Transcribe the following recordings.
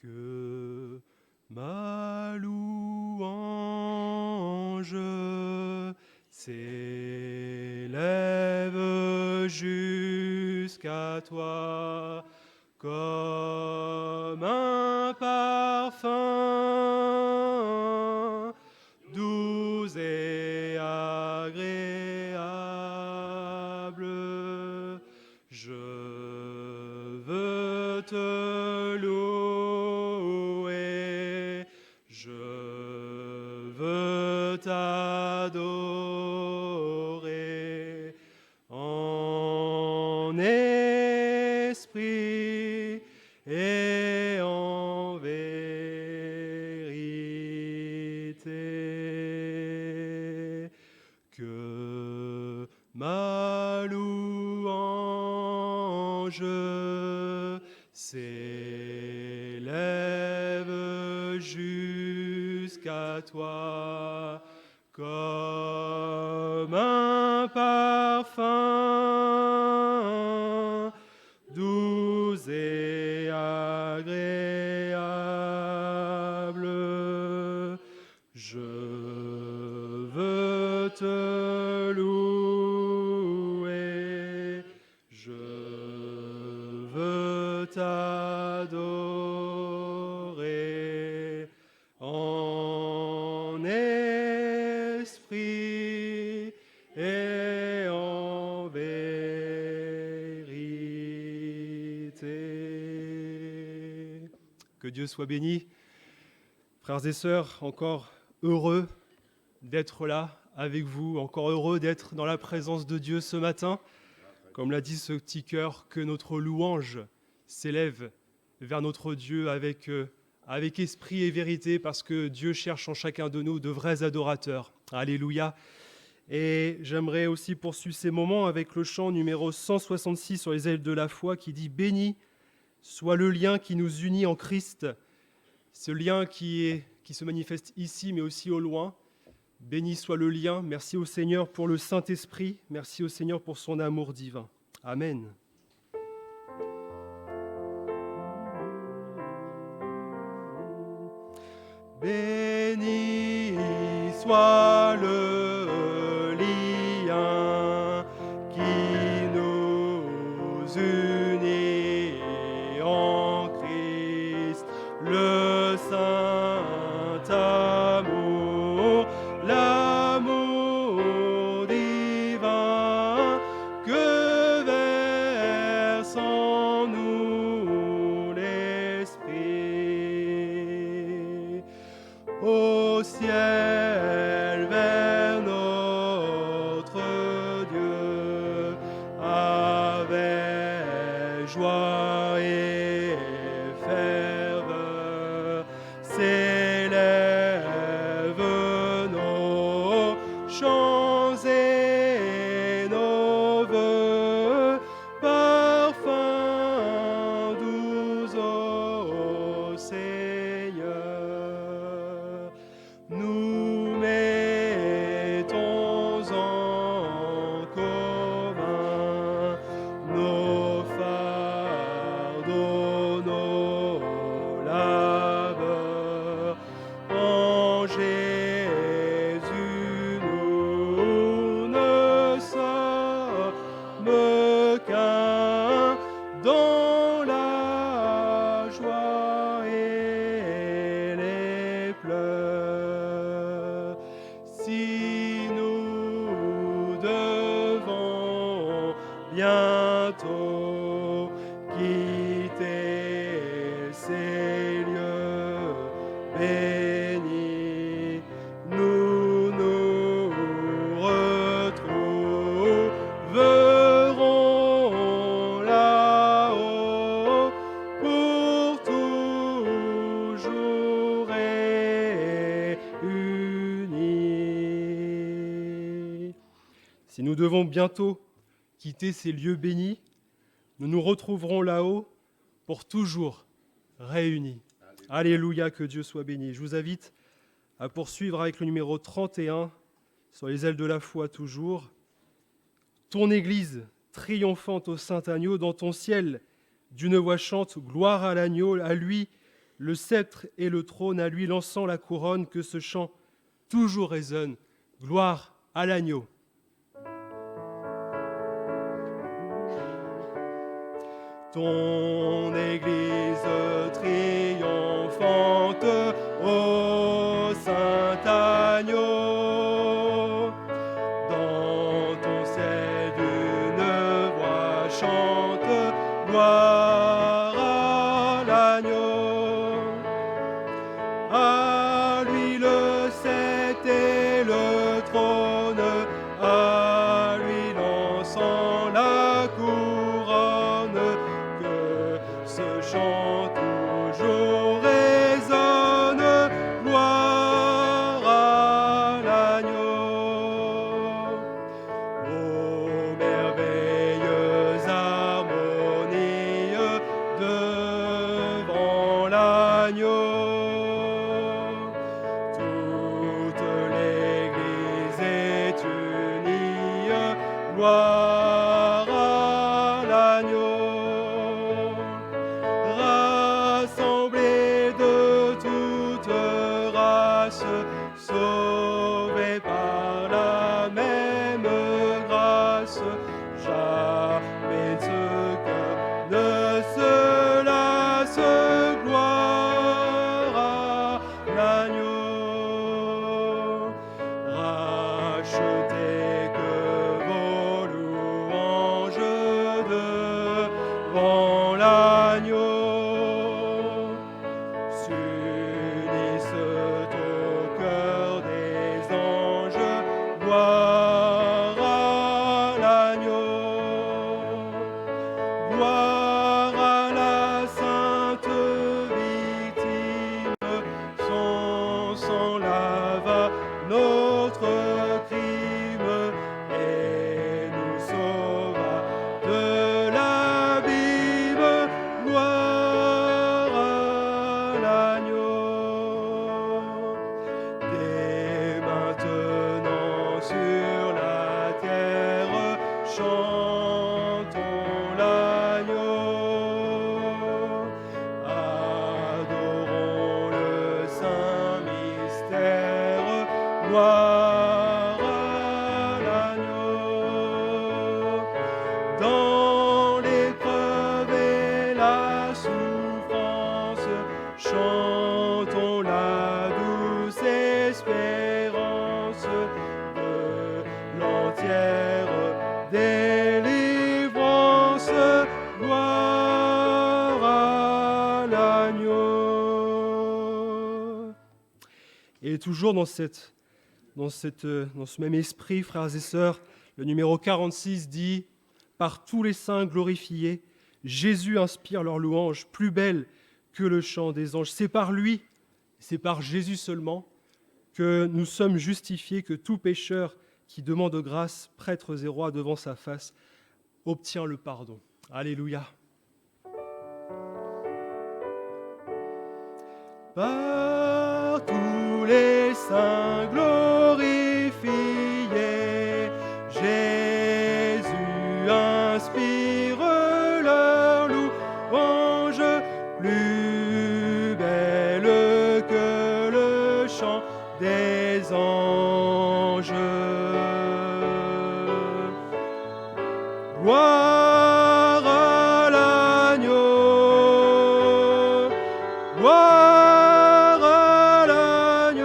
Que ma louange s'élève jusqu'à toi comme un parfum doux et agréable. Je veux te louer, je veux t'adorer en esprit et en vérité. Que ma louange s'élève jusqu'à toi comme un parfum doux et agréable. Je veux te louer, je veux t'adorer en esprit et en vérité. Que Dieu soit béni. Frères et sœurs, encore heureux d'être là avec vous, encore heureux d'être dans la présence de Dieu ce matin. Comme l'a dit ce petit cœur, que notre louange s'élève vers notre Dieu avec esprit et vérité, parce que Dieu cherche en chacun de nous de vrais adorateurs. Alléluia. Et j'aimerais aussi poursuivre ces moments avec le chant numéro 166 sur les ailes de la foi qui dit « Béni soit le lien qui nous unit en Christ ». Ce lien qui se manifeste ici, mais aussi au loin. Béni soit le lien. Merci au Seigneur pour le Saint-Esprit. Merci au Seigneur pour son amour divin. Amen. Béni soit le lien qui nous unit en Christ, le saint amour, l'amour divin que verse en nous l'Esprit. Au ciel vers notre Dieu, avec joie et ferveur, s'élèvent nos chants et nos vœux, parfum doux au Seigneur. Nous mettons en commun nos fardeaux, nos labeurs. En Jésus, nous ne sommes qu'un dans la joie et les pleurs. Si nous devons bientôt quitter ces lieux bénis, nous nous retrouverons là-haut pour toujours réunis. Si nous devons bientôt quitter ces lieux bénis, nous nous retrouverons là-haut pour toujours réunis. Alléluia, que Dieu soit béni. Je vous invite à poursuivre avec le numéro 31, sur les ailes de la foi toujours. Ton Église triomphante au Saint Agneau, dans ton ciel, d'une voix chante, gloire à l'agneau, à lui, le sceptre et le trône, à lui lançant la couronne, que ce chant toujours résonne. Gloire à l'agneau. Ton Église triomphante, ô saint agneau, dans ton ciel d'une voix chante, gloire à l'agneau. À lui le sceptre et le trône, à lui lançant la couronne, que ce chant toujours résonne, gloire à l'agneau. Ô merveilleuse harmonie devant l'agneau, toute l'Église est unie, gloire à l'agneau. Rassemblés de toute race, sauvés par la même grâce, jamais ce cœur ne se lasse, gloire à l'agneau. Rachetez que vos louanges devant l'agneau s'unissent au cœur des anges, gloire à l'agneau. Gloire à la sainte victime, son sang lava notre crime et nous sauva de l'abîme, gloire à l'agneau. Dès maintenant sur la terre, chantons l'agneau. Adorons le saint mystère, gloire à l'agneau. Dans l'épreuve et la souffrance, chantons la douce espérance de l'entière délivrance, gloire à l'agneau. Et toujours dans ce même esprit, frères et sœurs, le numéro 46 dit « Par tous les saints glorifiés, Jésus inspire leur louange, plus belle que le chant des anges. » C'est par lui, c'est par Jésus seulement, que nous sommes justifiés, que tout pécheur qui demande grâce, prêtres et rois devant sa face, obtient le pardon. Alléluia. Par tous les saints glorifiés, Jésus inspire leur louange, plus belle que le chant des anges. Gloire à l'agneau, gloire à l'agneau.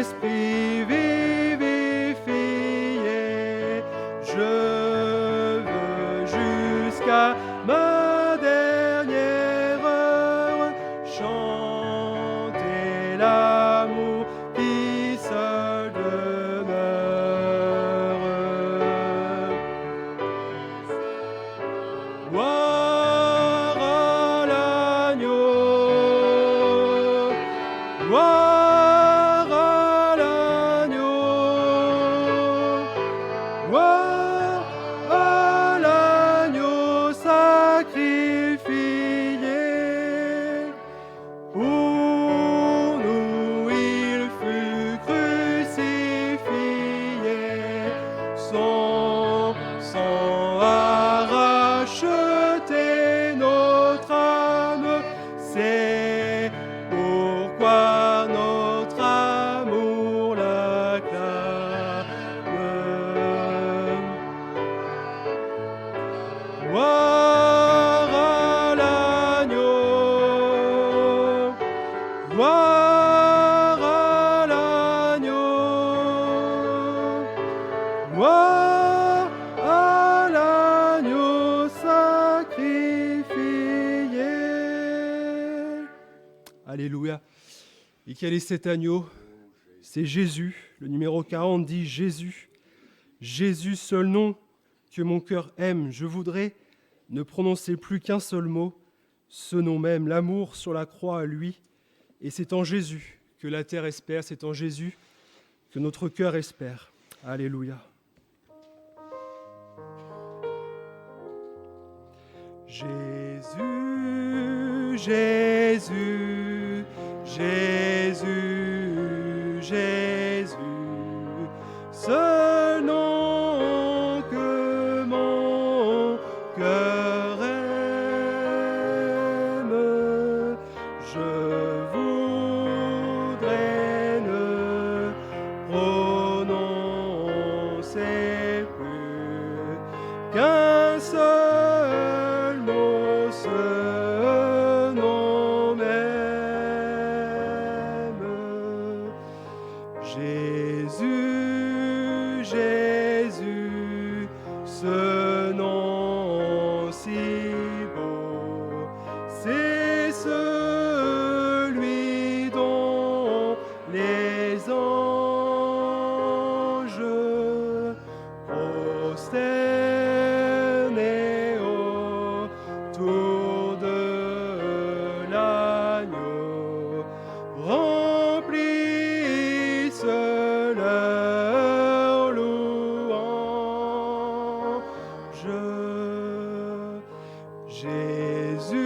Saint-Esprit vivifié, je veux jusqu'à ma dernière heure chanter l'amour qui seul demeure. Gloire à l'agneau, gloire à l'agneau, gloire à l'agneau sacrifié. Pour nous il fut crucifié, son sang a racheté notre âme, c'est pourquoi notre amour l'acclame. Gloire à l'agneau, gloire à l'agneau, gloire à l'agneau sacrifié. Alléluia. Et quel est cet agneau? C'est Jésus. Le numéro 40 dit Jésus. Jésus, seul nom que mon cœur aime. Je voudrais ne prononcer plus qu'un seul mot, ce nom même, l'amour sur la croix à lui. Et c'est en Jésus que la terre espère, c'est en Jésus que notre cœur espère. Alléluia. Jésus, Jésus, Jésus, Jésus, seul nom que mon cœur aime, je voudrais ne prononcer plus qu'un seul mot, ce nom même. Jésus, Jésus, ce nom si beau, c'est celui dont les anges prosternés autour de l'agneau remplissent leur louange. Jésus,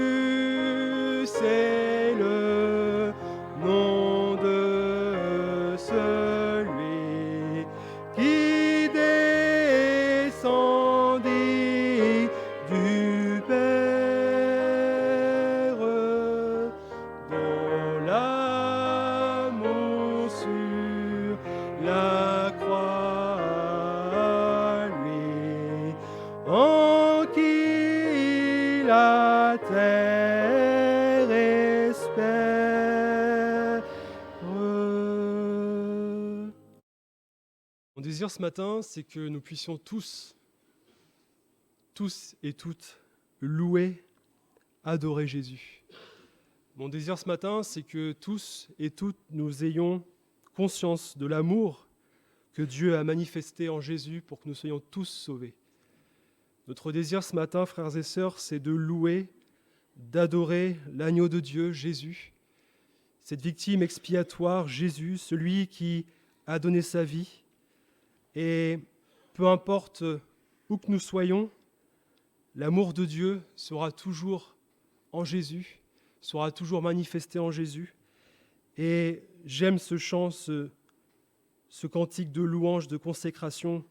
c'est le nom de celui qui descendit du Père, dont l'amour sur la croix à lui, en qui la terre espère. Mon désir ce matin, c'est que nous puissions tous et toutes, louer, adorer Jésus. Mon désir ce matin, c'est que tous et toutes, nous ayons conscience de l'amour que Dieu a manifesté en Jésus pour que nous soyons tous sauvés. Notre désir ce matin, frères et sœurs, c'est de louer, d'adorer l'agneau de Dieu, Jésus, cette victime expiatoire, Jésus, celui qui a donné sa vie. Et peu importe où que nous soyons, l'amour de Dieu sera toujours en Jésus, sera toujours manifesté en Jésus. Et j'aime ce chant, ce cantique de louange, de consécration,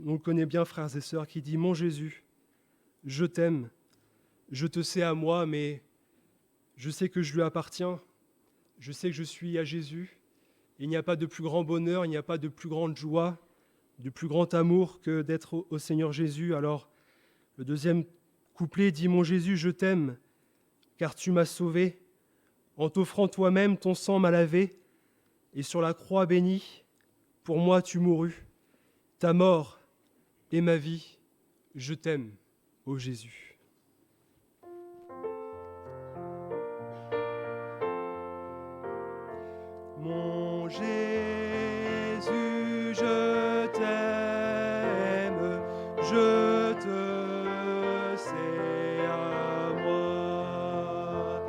on le connaît bien, frères et sœurs, qui dit « Mon Jésus, je t'aime, je te sais à moi, mais je sais que je lui appartiens, je sais que je suis à Jésus. Il n'y a pas de plus grand bonheur, il n'y a pas de plus grande joie, de plus grand amour que d'être au Seigneur Jésus. » Alors, le deuxième couplet dit « Mon Jésus, je t'aime, car tu m'as sauvé. En t'offrant toi-même, ton sang m'a lavé. et sur la croix bénie, pour moi tu mourus. Ta mort est ma vie, je t'aime, ô Jésus. Mon Jésus, je t'aime, je te sais à moi.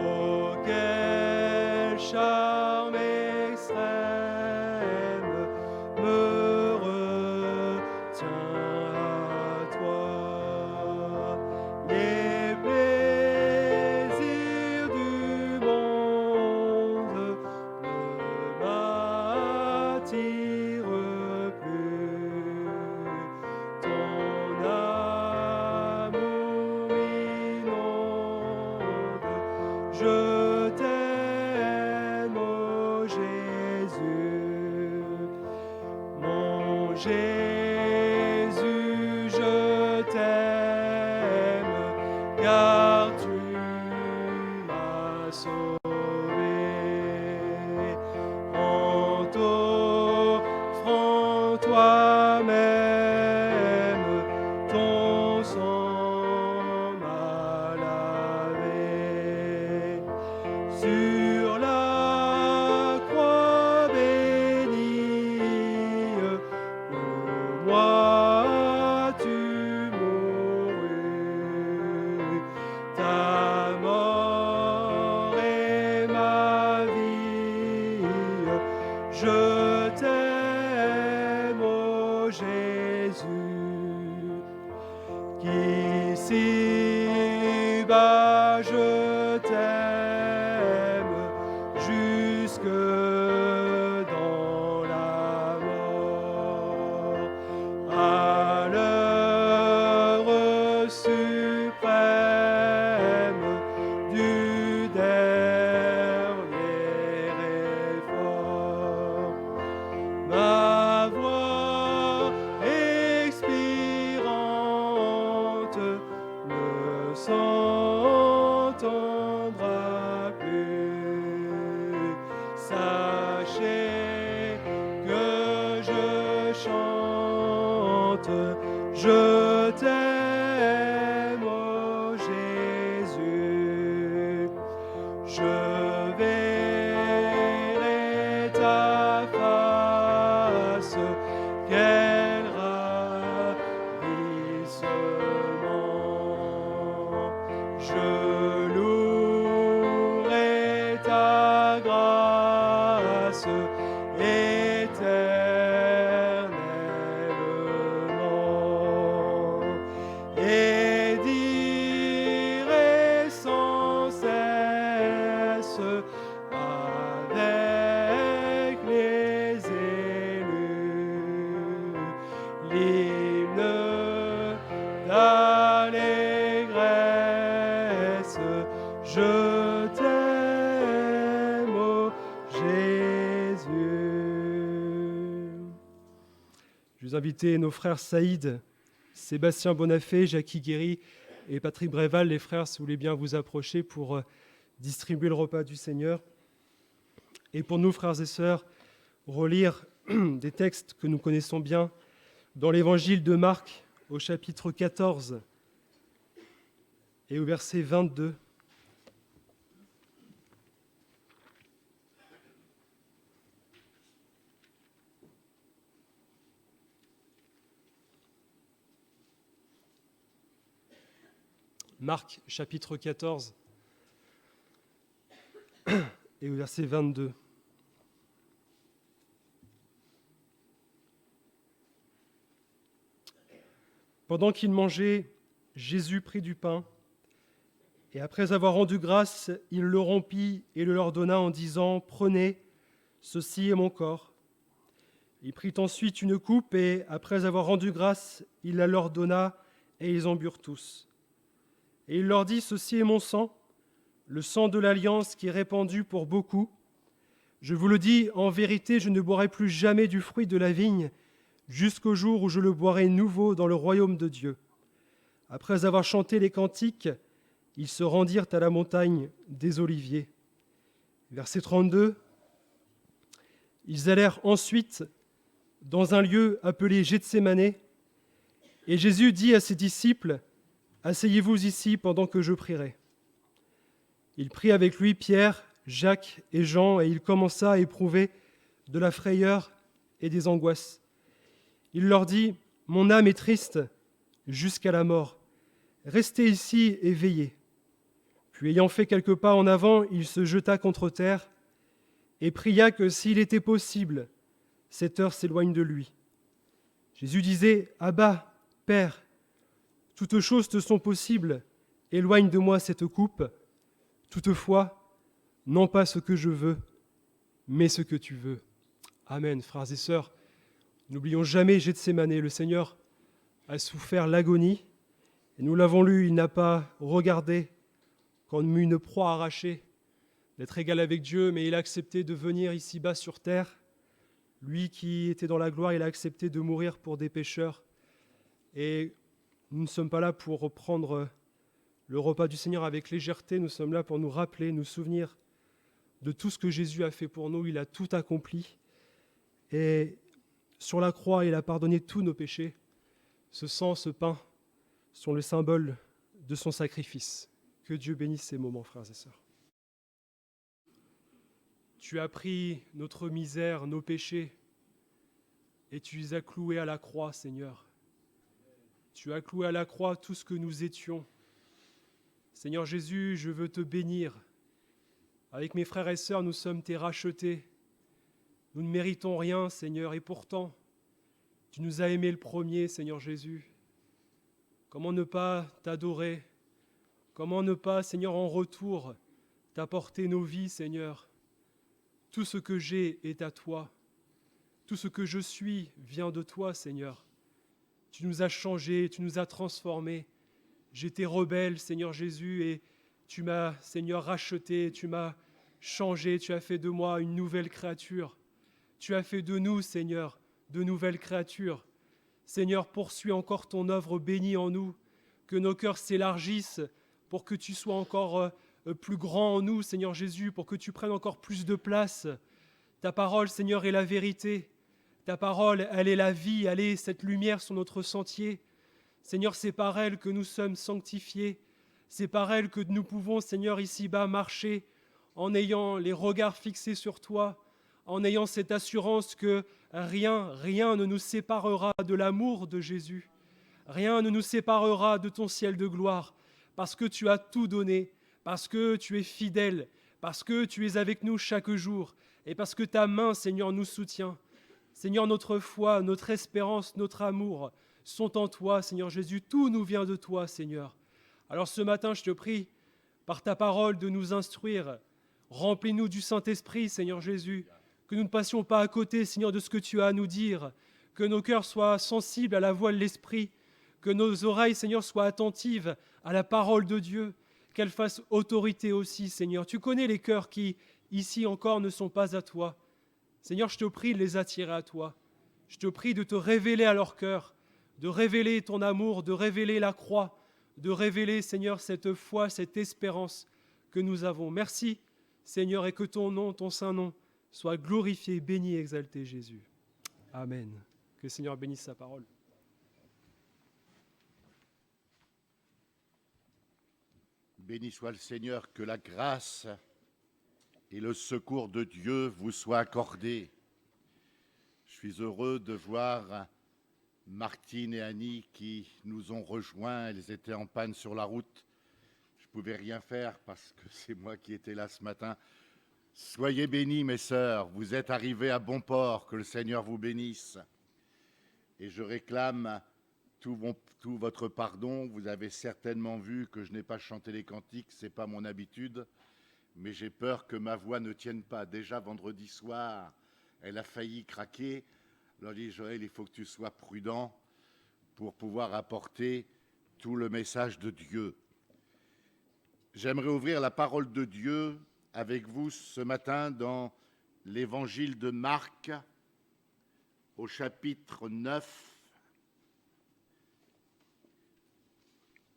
Oh, quel charme extrême me retient à toi. Les plaisirs du monde ne m'attirent plus. Ton amour m'inonde. Je t'aime, ô Jésus. Mon Jésus, je t'aime, car tu m'as sauvé. En t'offrant toi-même, ton sang m'a lavé. Sur la croix bénie, pour moi tu mourus. Ta mort est ma vie, je t'aime, ô Jésus. Qu'ici-bas je t'aime jusque dans la mort. À l'heure suprême du dernier effort, ma voix expirante ne s'entendra plus. Sachez que je chante, je t'aime, ô Jésus. Je verrai ta face, quel ravissement. Je louerai ta grâce éternellement et dirai sans cesse avec les élus l'hymne d'allégresse. Je t'aime, ô Jésus. Je vais inviter nos frères Saïd, Sébastien Bonafé, Jackie Guéry et Patrick Bréval, les frères, si vous voulez bien vous approcher pour distribuer le repas du Seigneur. Et pour nous, frères et sœurs, relire des textes que nous connaissons bien dans l'évangile de Marc au chapitre 14 et au verset 22. Marc chapitre 14 et au verset 22. Pendant qu'il mangeait, Jésus prit du pain, et après avoir rendu grâce, il le rompit et le leur donna en disant : « Prenez, ceci est mon corps. » Il prit ensuite une coupe, et après avoir rendu grâce, il la leur donna, et ils en burent tous. Et il leur dit : « Ceci est mon sang, le sang de l'alliance qui est répandu pour beaucoup. Je vous le dis, en vérité, je ne boirai plus jamais du fruit de la vigne, jusqu'au jour où je le boirai nouveau dans le royaume de Dieu. » Après avoir chanté les cantiques, ils se rendirent à la montagne des Oliviers. Verset 32. Ils allèrent ensuite dans un lieu appelé Gethsémané, et Jésus dit à ses disciples, « Asseyez-vous ici pendant que je prierai. » Il prit avec lui Pierre, Jacques et Jean, et il commença à éprouver de la frayeur et des angoisses. Il leur dit, « Mon âme est triste jusqu'à la mort. Restez ici et veillez. » Puis ayant fait quelques pas en avant, il se jeta contre terre et pria que s'il était possible, cette heure s'éloigne de lui. Jésus disait, « Abba, Père, toutes choses te sont possibles, éloigne de moi cette coupe. Toutefois, non pas ce que je veux, mais ce que tu veux. » Amen, frères et sœurs. N'oublions jamais Gethsémané, le Seigneur a souffert l'agonie, et nous l'avons lu, il n'a pas regardé comme une proie arrachée d'être égal avec Dieu, mais il a accepté de venir ici-bas sur terre. Lui qui était dans la gloire, il a accepté de mourir pour des pécheurs. Et nous ne sommes pas là pour reprendre le repas du Seigneur avec légèreté, nous sommes là pour nous rappeler, nous souvenir de tout ce que Jésus a fait pour nous. Il a tout accompli. Et sur la croix, il a pardonné tous nos péchés. Ce sang, ce pain sont le symbole de son sacrifice. Que Dieu bénisse ces moments, frères et sœurs. Tu as pris notre misère, nos péchés, et tu les as cloués à la croix, Seigneur. Tu as cloué à la croix tout ce que nous étions. Seigneur Jésus, je veux te bénir. Avec mes frères et sœurs, nous sommes tes rachetés. Nous ne méritons rien, Seigneur, et pourtant, tu nous as aimés le premier, Seigneur Jésus. Comment ne pas t'adorer? Comment ne pas, Seigneur, en retour, t'apporter nos vies, Seigneur? Tout ce que j'ai est à toi. Tout ce que je suis vient de toi, Seigneur. Tu nous as changés, tu nous as transformés. J'étais rebelle, Seigneur Jésus, et tu m'as, Seigneur, racheté, tu m'as changé, tu as fait de moi une nouvelle créature. Tu as fait de nous, Seigneur, de nouvelles créatures. Seigneur, poursuis encore ton œuvre bénie en nous, que nos cœurs s'élargissent pour que tu sois encore plus grand en nous, Seigneur Jésus, pour que tu prennes encore plus de place. Ta parole, Seigneur, est la vérité. Ta parole, elle est la vie, elle est cette lumière sur notre sentier. Seigneur, c'est par elle que nous sommes sanctifiés. C'est par elle que nous pouvons, Seigneur, ici-bas marcher en ayant les regards fixés sur toi, en ayant cette assurance que rien ne nous séparera de l'amour de Jésus. Rien ne nous séparera de ton ciel de gloire, parce que tu as tout donné, parce que tu es fidèle, parce que tu es avec nous chaque jour, et parce que ta main, Seigneur, nous soutient. Seigneur, notre foi, notre espérance, notre amour sont en toi, Seigneur Jésus. Tout nous vient de toi, Seigneur. Alors ce matin, je te prie, par ta parole, de nous instruire. Remplis-nous du Saint-Esprit, Seigneur Jésus. Que nous ne passions pas à côté, Seigneur, de ce que tu as à nous dire. Que nos cœurs soient sensibles à la voix de l'Esprit. Que nos oreilles, Seigneur, soient attentives à la parole de Dieu. Qu'elle fasse autorité aussi, Seigneur. Tu connais les cœurs qui, ici encore, ne sont pas à toi. Seigneur, je te prie de les attirer à toi. Je te prie de te révéler à leur cœur, de révéler ton amour, de révéler la croix, de révéler, Seigneur, cette foi, cette espérance que nous avons. Merci, Seigneur, et que ton nom, ton saint nom, soit glorifié, béni, exalté, Jésus. Amen. Que le Seigneur bénisse sa parole. Béni soit le Seigneur, que la grâce et le secours de Dieu vous soient accordés. Je suis heureux de voir Martine et Annie qui nous ont rejoints. Elles étaient en panne sur la route. Je ne pouvais rien faire parce que c'est moi qui étais là ce matin. Soyez bénis, mes sœurs. Vous êtes arrivées à bon port. Que le Seigneur vous bénisse. Et je réclame tout votre pardon. Vous avez certainement vu que je n'ai pas chanté les cantiques. Ce n'est pas mon habitude. Mais j'ai peur que ma voix ne tienne pas. Déjà vendredi soir, elle a failli craquer. Alors je dis, Joël, il faut que tu sois prudent pour pouvoir apporter tout le message de Dieu. J'aimerais ouvrir la parole de Dieu avec vous ce matin dans l'évangile de Marc, au chapitre 9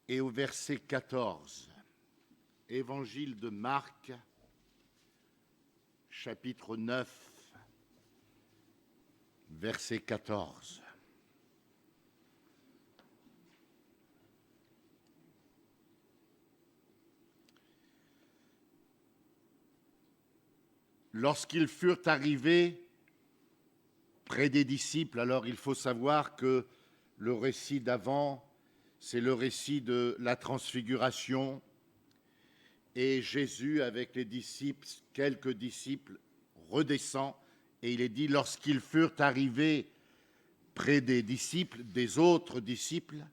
et au verset 14. Évangile de Marc, chapitre 9 verset 14. Lorsqu'ils furent arrivés près des disciples, alors il faut savoir que le récit d'avant, c'est le récit de la transfiguration, et Jésus, avec les disciples, quelques disciples, redescend, et il est dit, lorsqu'ils furent arrivés près des disciples, des autres disciples,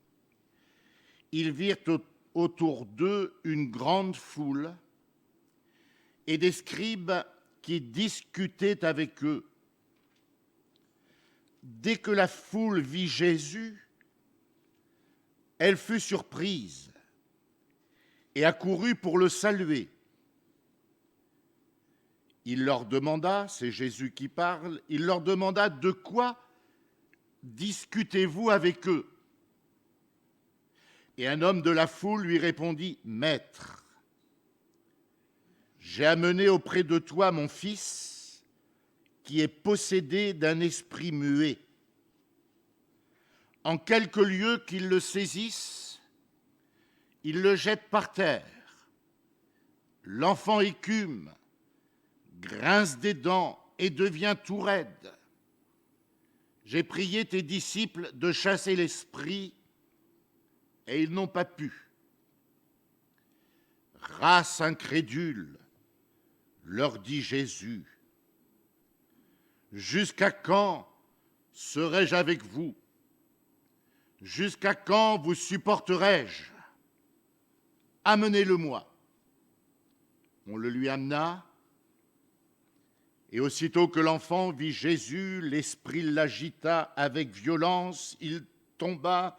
ils virent autour d'eux une grande foule et des scribes qui discutaient avec eux. Dès que la foule vit Jésus, elle fut surprise et accourut pour le saluer. Il leur demanda, c'est Jésus qui parle, il leur demanda de quoi discutez-vous avec eux? Et un homme de la foule lui répondit, Maître, j'ai amené auprès de toi mon fils qui est possédé d'un esprit muet. En quelque lieu qu'il le saisisse, il le jette par terre. L'enfant écume, grince des dents et devient tout raide. J'ai prié tes disciples de chasser l'esprit et ils n'ont pas pu. Race incrédule, leur dit Jésus, jusqu'à quand serai-je avec vous? Jusqu'à quand vous supporterai-je? Amenez-le-moi. On le lui amena, et aussitôt que l'enfant vit Jésus, l'esprit l'agita avec violence, il tomba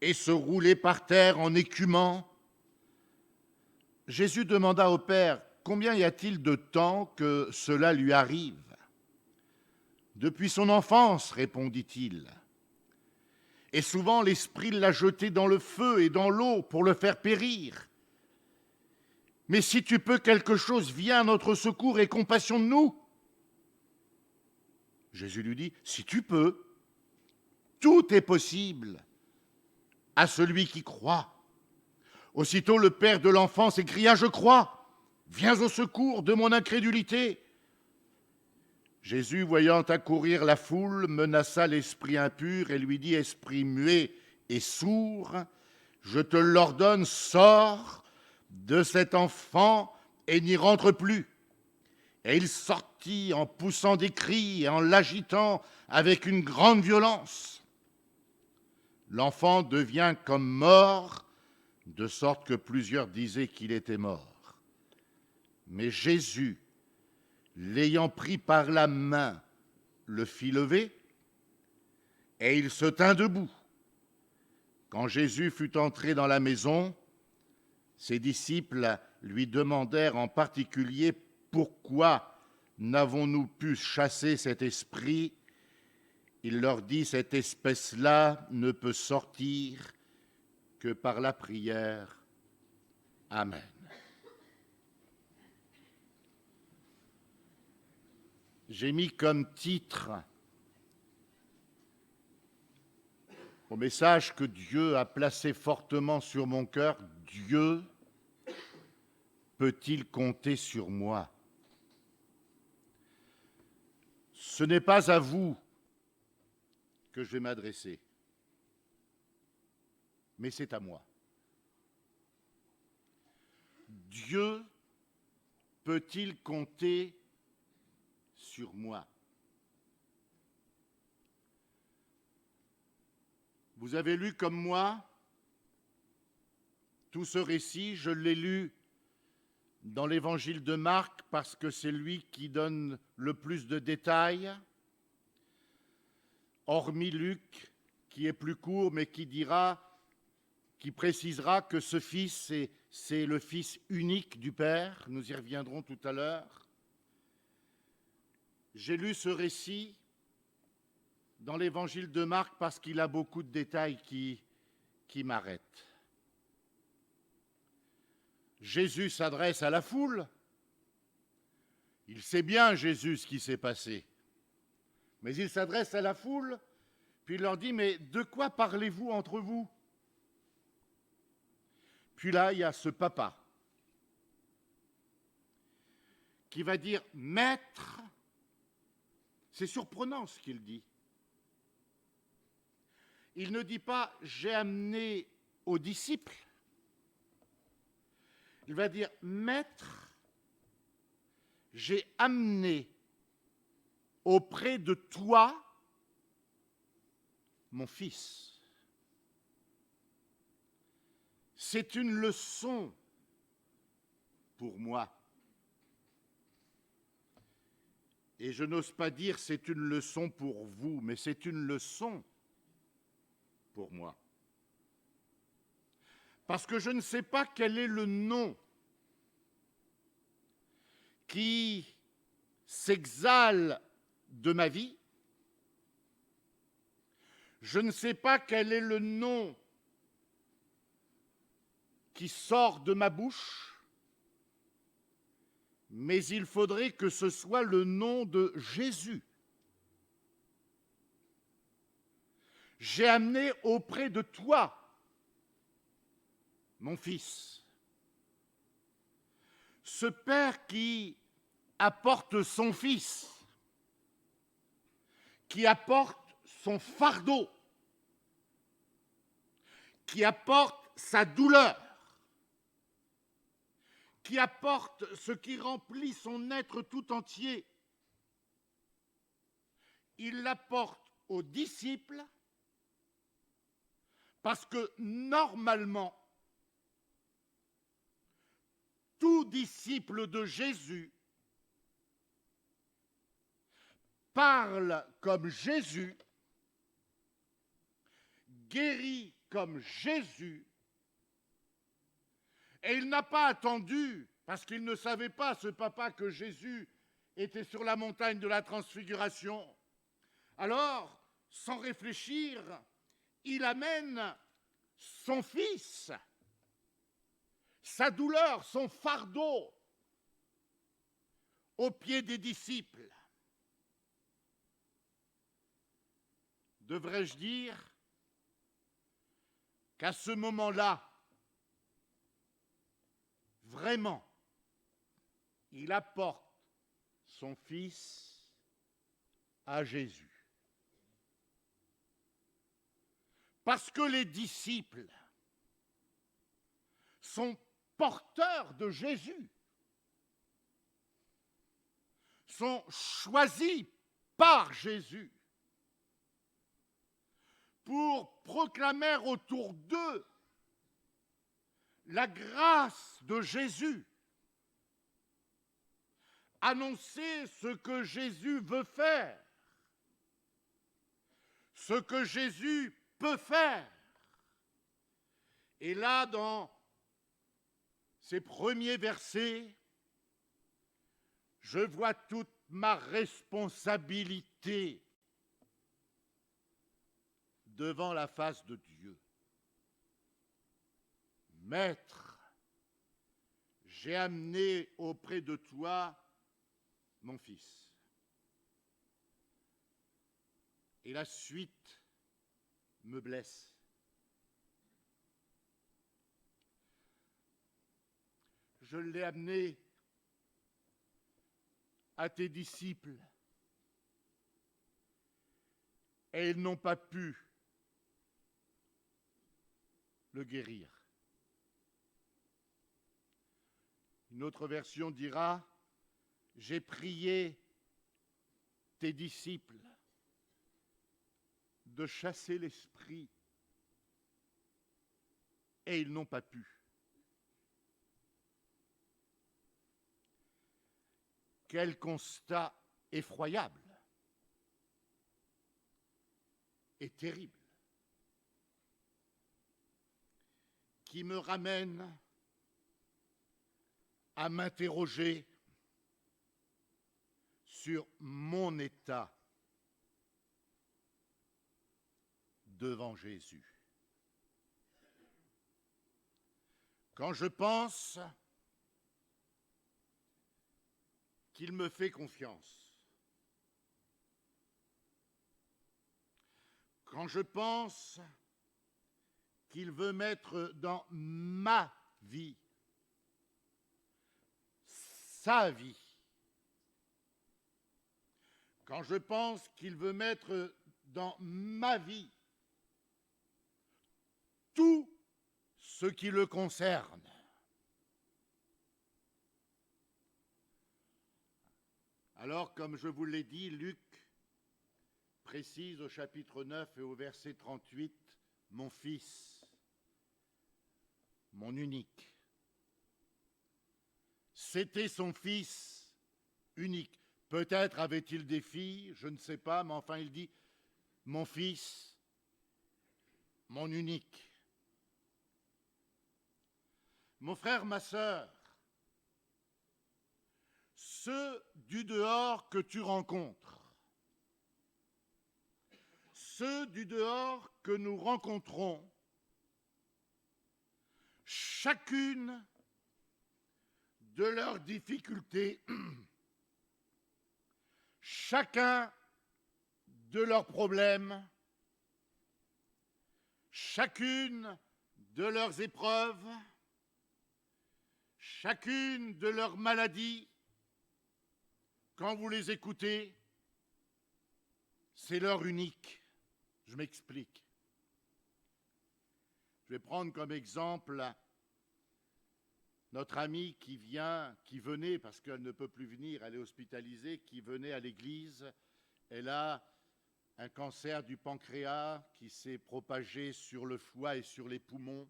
et se roulait par terre en écumant. Jésus demanda au Père, combien y a-t-il de temps que cela lui arrive? Depuis son enfance, répondit-il. Et souvent l'esprit l'a jeté dans le feu et dans l'eau pour le faire périr. Mais si tu peux quelque chose, viens à notre secours et compassion de nous. Jésus lui dit, si tu peux, tout est possible à celui qui croit. Aussitôt le père de l'enfant s'écria, je crois, viens au secours de mon incrédulité. Jésus, voyant accourir la foule, menaça l'esprit impur et lui dit, esprit muet et sourd, je te l'ordonne, sors de cet enfant et n'y rentre plus. Et il sortit en poussant des cris et en l'agitant avec une grande violence. L'enfant devient comme mort, de sorte que plusieurs disaient qu'il était mort. Mais Jésus, l'ayant pris par la main, le fit lever, et il se tint debout. Quand Jésus fut entré dans la maison, ses disciples lui demandèrent en particulier « Pourquoi n'avons-nous pu chasser cet esprit ?» Il leur dit « Cette espèce-là ne peut sortir que par la prière. Amen. » J'ai mis comme titre au message que Dieu a placé fortement sur mon cœur, « Dieu peut-il compter sur moi ?» Ce n'est pas à vous que je vais m'adresser, mais c'est à moi. Dieu peut-il compter sur moi? Vous avez lu comme moi tout ce récit, je l'ai lu dans l'évangile de Marc parce que c'est lui qui donne le plus de détails, hormis Luc qui est plus court mais qui précisera que ce fils, c'est le fils unique du Père, nous y reviendrons tout à l'heure. J'ai lu ce récit dans l'évangile de Marc parce qu'il a beaucoup de détails qui m'arrêtent. Jésus s'adresse à la foule. Il sait bien, Jésus, ce qui s'est passé. Mais il s'adresse à la foule, puis il leur dit, mais de quoi parlez-vous entre vous? Puis là, il y a ce papa qui va dire, maître, c'est surprenant ce qu'il dit. Il ne dit pas, j'ai amené aux disciples. Il va dire, maître, j'ai amené auprès de toi mon fils. C'est une leçon pour moi. Et je n'ose pas dire c'est une leçon pour vous, mais c'est une leçon pour moi. Parce que je ne sais pas quel est le nom qui s'exhale de ma vie. Je ne sais pas quel est le nom qui sort de ma bouche, mais il faudrait que ce soit le nom de Jésus. J'ai amené auprès de toi mon fils. Ce père qui apporte son fils, qui apporte son fardeau, qui apporte sa douleur, qui apporte ce qui remplit son être tout entier. Il l'apporte aux disciples parce que normalement, tout disciple de Jésus parle comme Jésus, guérit comme Jésus, et il n'a pas attendu, parce qu'il ne savait pas, ce papa, que Jésus était sur la montagne de la transfiguration. Alors, sans réfléchir, il amène son fils, sa douleur, son fardeau, aux pieds des disciples. Devrais-je dire qu'à ce moment-là, vraiment, il apporte son fils à Jésus. Parce que les disciples sont porteurs de Jésus, sont choisis par Jésus pour proclamer autour d'eux la grâce de Jésus, annoncer ce que Jésus veut faire, ce que Jésus peut faire. Et là, dans ces premiers versets, je vois toute ma responsabilité devant la face de Dieu. Maître, j'ai amené auprès de toi mon fils. Et la suite me blesse. Je l'ai amené à tes disciples et ils n'ont pas pu le guérir. Une autre version dira, j'ai prié tes disciples de chasser l'esprit et ils n'ont pas pu. Quel constat effroyable et terrible qui me ramène à m'interroger sur mon état devant Jésus. Quand je pense qu'il me fait confiance, Quand je pense qu'il veut mettre dans ma vie, sa vie, quand je pense qu'il veut mettre dans ma vie tout ce qui le concerne, alors, comme je vous l'ai dit, Luc précise au chapitre 9 et au verset 38, « Mon fils, mon unique ». C'était son fils unique. Peut-être avait-il des filles, je ne sais pas, mais enfin il dit « Mon fils, mon unique ». Mon frère, ma sœur, ceux du dehors que tu rencontres, ceux du dehors que nous rencontrons, chacune de leurs difficultés, chacun de leurs problèmes, chacune de leurs épreuves, chacune de leurs maladies, quand vous les écoutez, c'est l'heure unique. Je m'explique. Je vais prendre comme exemple notre amie qui venait, parce qu'elle ne peut plus venir, elle est hospitalisée, qui venait à l'église. Elle a un cancer du pancréas qui s'est propagé sur le foie et sur les poumons.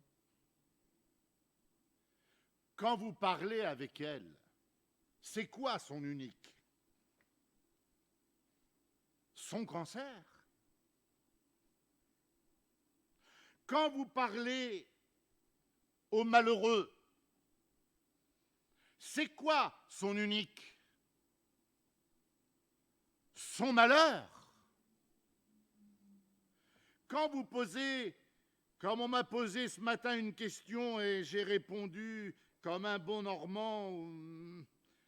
Quand vous parlez avec elle, c'est quoi son unique? Son cancer. Quand vous parlez aux malheureux, c'est quoi son unique? Son malheur. Quand vous posez, comme on m'a posé ce matin une question et j'ai répondu comme un bon Normand,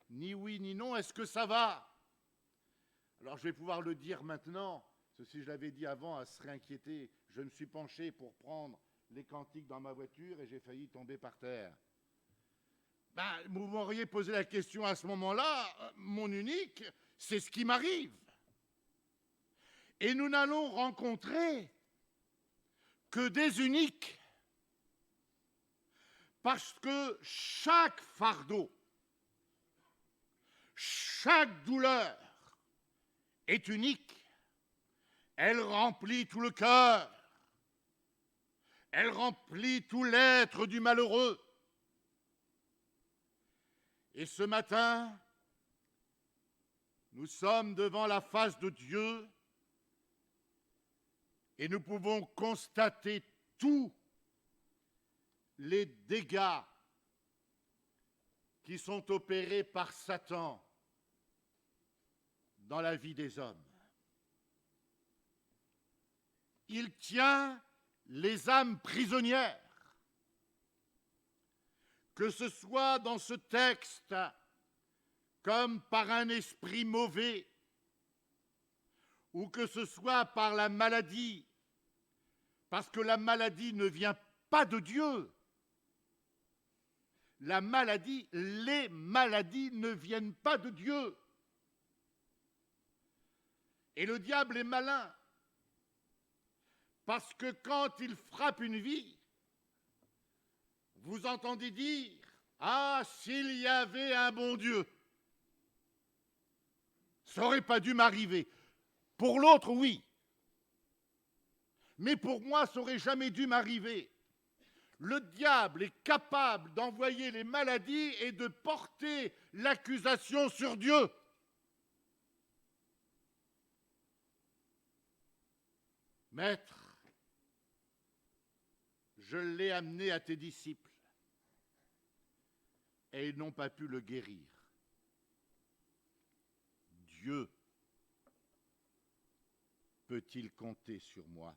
ni oui ni non, est-ce que ça va? Alors je vais pouvoir le dire maintenant, parce que si je l'avais dit avant, elle serait inquiétée. Je me suis penché pour prendre les cantiques dans ma voiture et j'ai failli tomber par terre. Vous m'auriez posé la question à ce moment-là, mon unique, c'est ce qui m'arrive. Et nous n'allons rencontrer que des uniques. Parce que chaque fardeau, chaque douleur est unique. Elle remplit tout le cœur. Elle remplit tout l'être du malheureux. Et ce matin, nous sommes devant la face de Dieu et nous pouvons constater tous les dégâts qui sont opérés par Satan dans la vie des hommes. Il tient les âmes prisonnières, que ce soit dans ce texte comme par un esprit mauvais, ou que ce soit par la maladie, parce que la maladie ne vient pas de Dieu. La maladie, les maladies ne viennent pas de Dieu. Et le diable est malin, parce que quand il frappe une vie, vous entendez dire « Ah, s'il y avait un bon Dieu, ça n'aurait pas dû m'arriver. » Pour l'autre, oui. Mais pour moi, ça n'aurait jamais dû m'arriver. Le diable est capable d'envoyer les maladies et de porter l'accusation sur Dieu. Maître, je l'ai amené à tes disciples et ils n'ont pas pu le guérir. Dieu peut-il compter sur moi?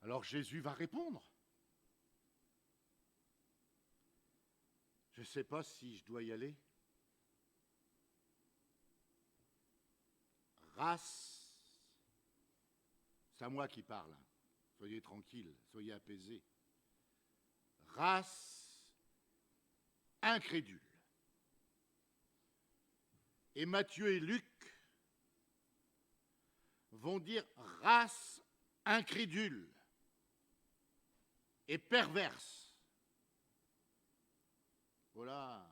Alors Jésus va répondre. Je ne sais pas si je dois y aller. race, c'est à moi qui parle, soyez tranquilles, soyez apaisés, race incrédule. Et Matthieu et Luc vont dire race incrédule et perverse. Voilà,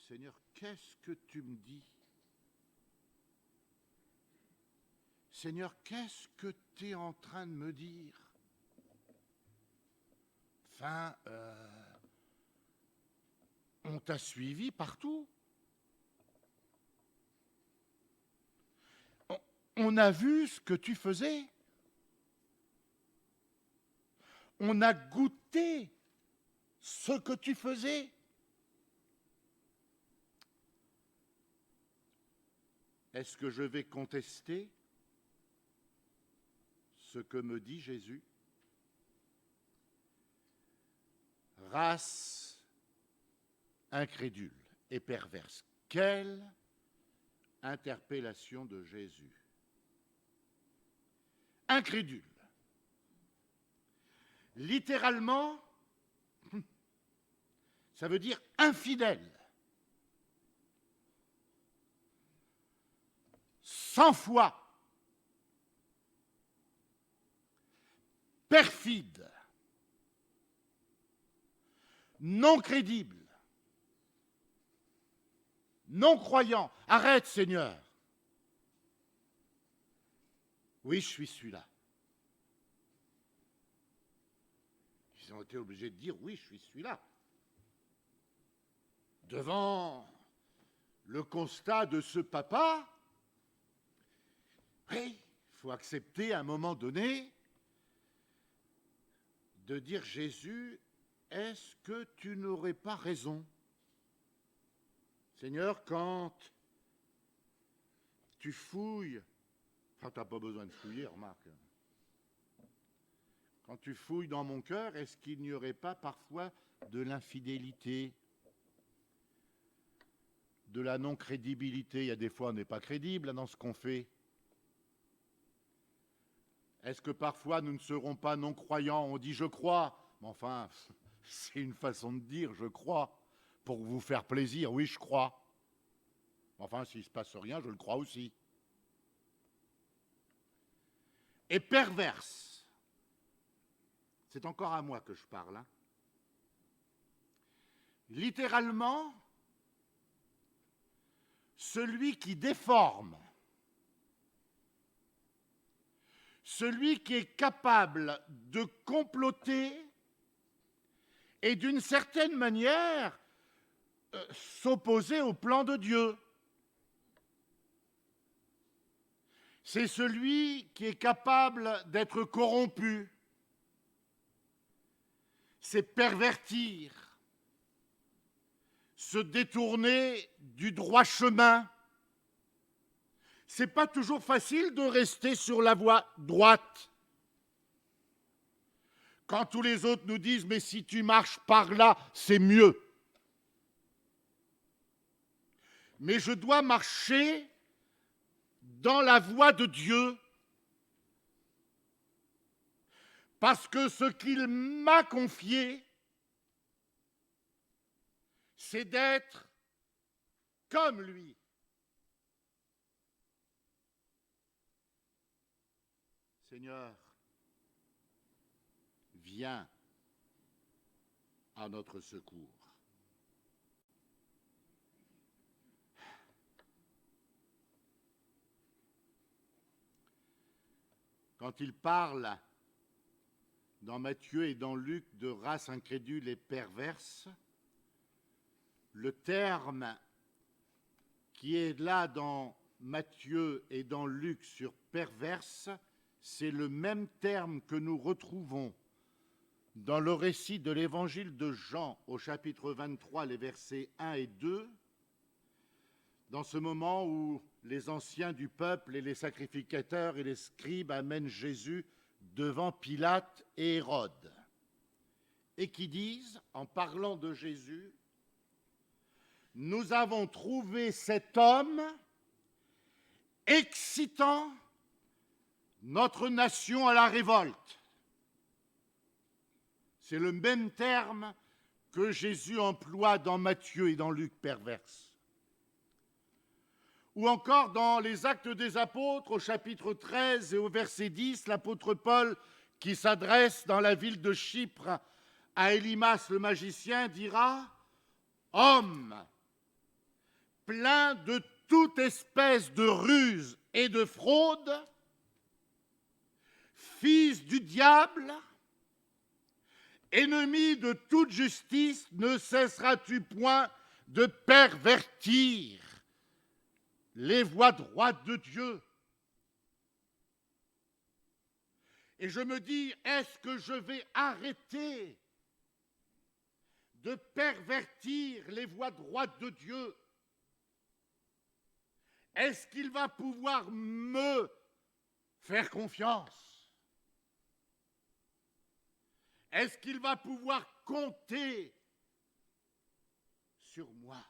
Seigneur, qu'est-ce que tu me dis? Seigneur, qu'est-ce que tu es en train de me dire? Enfin, on t'a suivi partout. On a vu ce que tu faisais. On a goûté ce que tu faisais. Est-ce que je vais contester ce que me dit Jésus? Race incrédule et perverse. Quelle interpellation de Jésus. Incrédule. Littéralement, ça veut dire infidèle. Sans foi. Perfide. Non crédible. Non croyant. Arrête, Seigneur. Oui, je suis celui-là. Ils ont été obligés de dire oui, je suis celui-là. Devant le constat de ce papa, oui, il faut accepter à un moment donné de dire Jésus, est-ce que tu n'aurais pas raison? Seigneur, quand tu fouilles, enfin, tu n'as pas besoin de fouiller, remarque. Quand tu fouilles dans mon cœur, est-ce qu'il n'y aurait pas parfois de l'infidélité, de la non-crédibilité? Il y a des fois, on n'est pas crédible dans ce qu'on fait. Est-ce que parfois, nous ne serons pas non-croyants? On dit « je crois », mais enfin, c'est une façon de dire « je crois », pour vous faire plaisir. Oui, je crois. Enfin, s'il ne se passe rien, je le crois aussi. Et perverse. C'est encore à moi que je parle. Hein. Littéralement, celui qui déforme, celui qui est capable de comploter et d'une certaine manière s'opposer au plan de Dieu. C'est celui qui est capable d'être corrompu. C'est pervertir, se détourner du droit chemin. C'est pas toujours facile de rester sur la voie droite. Quand tous les autres nous disent « mais si tu marches par là, c'est mieux ». Mais je dois marcher dans la voie de Dieu parce que ce qu'il m'a confié, c'est d'être comme lui. Seigneur, viens à notre secours. Quand il parle dans Matthieu et dans Luc de race incrédule et perverse, le terme qui est là dans Matthieu et dans Luc sur perverse, c'est le même terme que nous retrouvons dans le récit de l'évangile de Jean au chapitre 23, les versets 1 et 2, dans ce moment où les anciens du peuple et les sacrificateurs et les scribes amènent Jésus devant Pilate et Hérode, et qui disent, en parlant de Jésus, « Nous avons trouvé cet homme excitant notre nation à la révolte. C'est le même terme que Jésus emploie dans Matthieu et dans Luc perverse. Ou encore dans les Actes des Apôtres, au chapitre 13 et au verset 10, l'apôtre Paul, qui s'adresse dans la ville de Chypre à Élymas le magicien, dira « Homme, plein de toute espèce de ruse et de fraude, fils du diable, ennemi de toute justice, ne cesseras-tu point de pervertir les voies droites de Dieu ?» Et je me dis, est-ce que je vais arrêter de pervertir les voies droites de Dieu? Est-ce qu'il va pouvoir me faire confiance? Est-ce qu'il va pouvoir compter sur moi?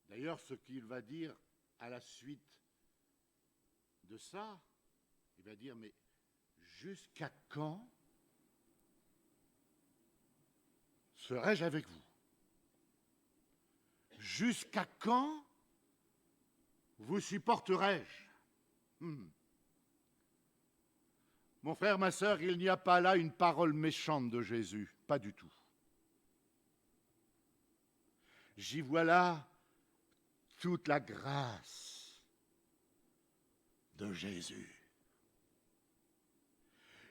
D'ailleurs, ce qu'il va dire à la suite de ça, il va dire, mais jusqu'à quand serai-je avec vous? Jusqu'à quand vous supporterai-je? Mon frère, ma sœur, il n'y a pas là une parole méchante de Jésus, pas du tout. J'y vois là toute la grâce de Jésus.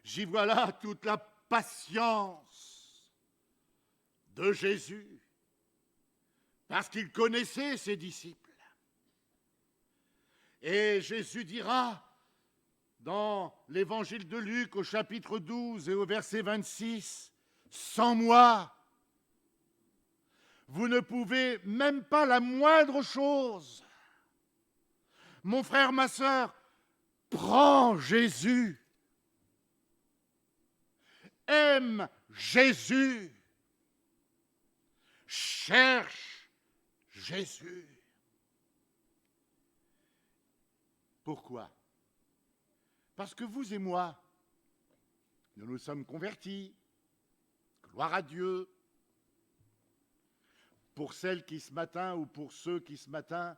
J'y vois là toute la patience de Jésus, parce qu'il connaissait ses disciples. Et Jésus dira dans l'évangile de Luc au chapitre 12 et au verset 26, « Sans moi, vous ne pouvez même pas la moindre chose. » Mon frère, ma sœur, prends Jésus. Aime Jésus. Cherche Jésus. Pourquoi? Parce que vous et moi, nous nous sommes convertis. Gloire à Dieu. Pour celles qui ce matin, ou pour ceux qui ce matin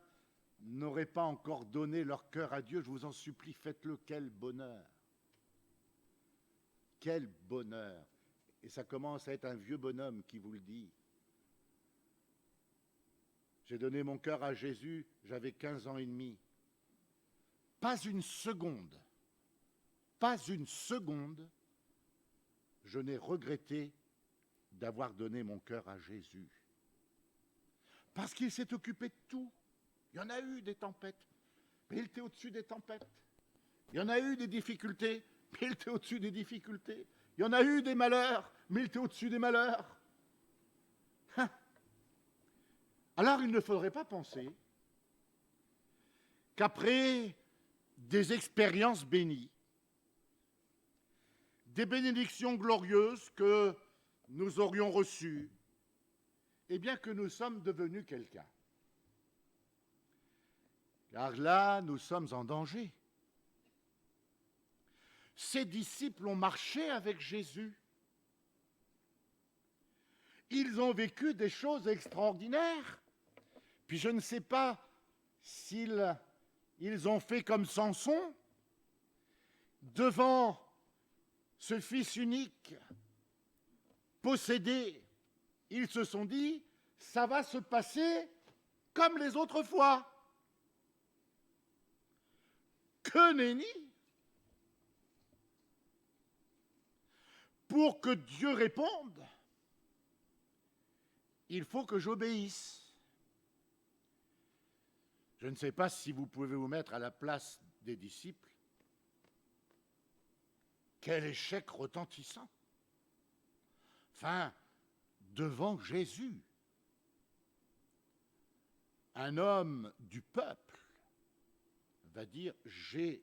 n'auraient pas encore donné leur cœur à Dieu, je vous en supplie, faites-le. Quel bonheur! Quel bonheur! Et ça commence à être un vieux bonhomme qui vous le dit. J'ai donné mon cœur à Jésus, j'avais 15 ans et demi. Pas une seconde, je n'ai regretté d'avoir donné mon cœur à Jésus. Parce qu'il s'est occupé de tout. Il y en a eu des tempêtes, mais il était au-dessus des tempêtes. Il y en a eu des difficultés, mais il était au-dessus des difficultés. Il y en a eu des malheurs, mais il était au-dessus des malheurs. Alors il ne faudrait pas penser qu'après des expériences bénies, des bénédictions glorieuses que nous aurions reçues, eh bien que nous sommes devenus quelqu'un. Car là, nous sommes en danger. Ces disciples ont marché avec Jésus. Ils ont vécu des choses extraordinaires. Puis je ne sais pas s'ils ont fait comme Samson, devant ce fils unique, possédé. Ils se sont dit, ça va se passer comme les autres fois. Que nenni! Pour que Dieu réponde, il faut que j'obéisse. Je ne sais pas si vous pouvez vous mettre à la place des disciples. Quel échec retentissant! Enfin, devant Jésus, un homme du peuple va dire, j'ai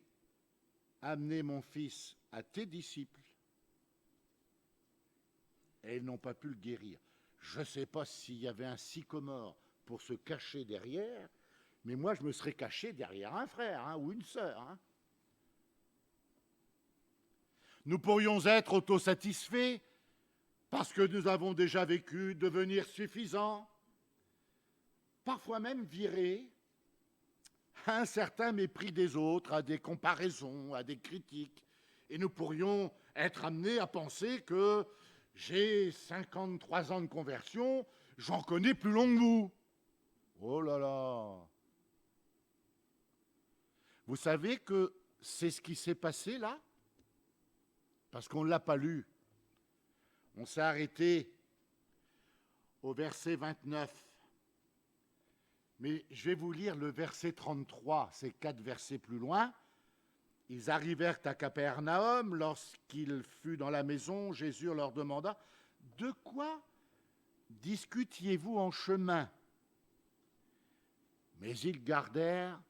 amené mon fils à tes disciples et ils n'ont pas pu le guérir. Je ne sais pas s'il y avait un sycomore pour se cacher derrière, Mais moi, je me serais caché derrière un frère ou une sœur. Nous pourrions être autosatisfaits parce que nous avons déjà vécu, devenir suffisants, parfois même virés à un certain mépris des autres, à des comparaisons, à des critiques. Et nous pourrions être amenés à penser que j'ai 53 ans de conversion, j'en connais plus long que vous. Oh là là! Vous savez que c'est ce qui s'est passé là? Parce qu'on ne l'a pas lu. On s'est arrêté au verset 29. Mais je vais vous lire le verset 33, c'est 4 versets plus loin. Ils arrivèrent à Capernaum. Lorsqu'il fut dans la maison, Jésus leur demanda « De quoi discutiez-vous en chemin ?» Mais ils gardèrent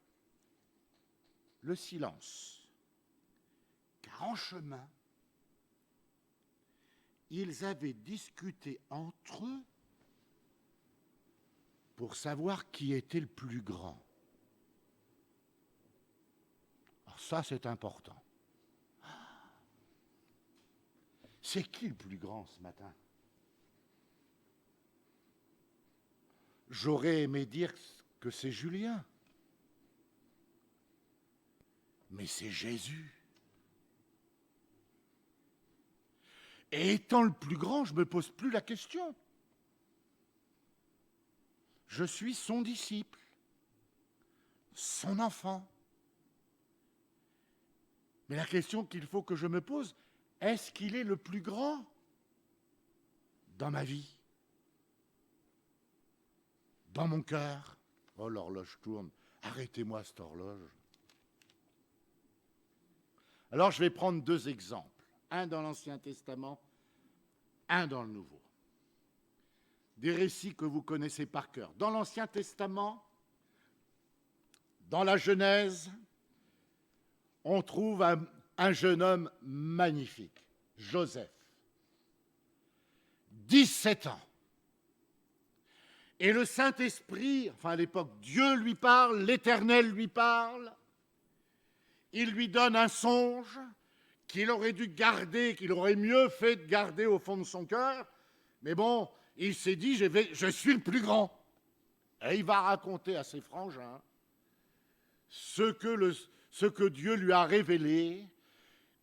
le silence. Car en chemin, ils avaient discuté entre eux pour savoir qui était le plus grand. Alors ça, c'est important. C'est qui le plus grand ce matin? J'aurais aimé dire que c'est Julien. Mais c'est Jésus. Et étant le plus grand, je ne me pose plus la question. Je suis son disciple, son enfant. Mais la question qu'il faut que je me pose, est-ce qu'il est le plus grand dans ma vie? Dans mon cœur? Oh, l'horloge tourne. Arrêtez-moi cette horloge. Alors, je vais prendre 2 exemples. Un dans l'Ancien Testament, un dans le Nouveau. Des récits que vous connaissez par cœur. Dans l'Ancien Testament, dans la Genèse, on trouve un jeune homme magnifique, Joseph. 17 ans. Et le Saint-Esprit, enfin à l'époque, Dieu lui parle, l'Éternel lui parle. Il lui donne un songe qu'il aurait dû garder, qu'il aurait mieux fait de garder au fond de son cœur. Mais bon, il s'est dit, je suis le plus grand. Et il va raconter à ses frangins ce que Dieu lui a révélé,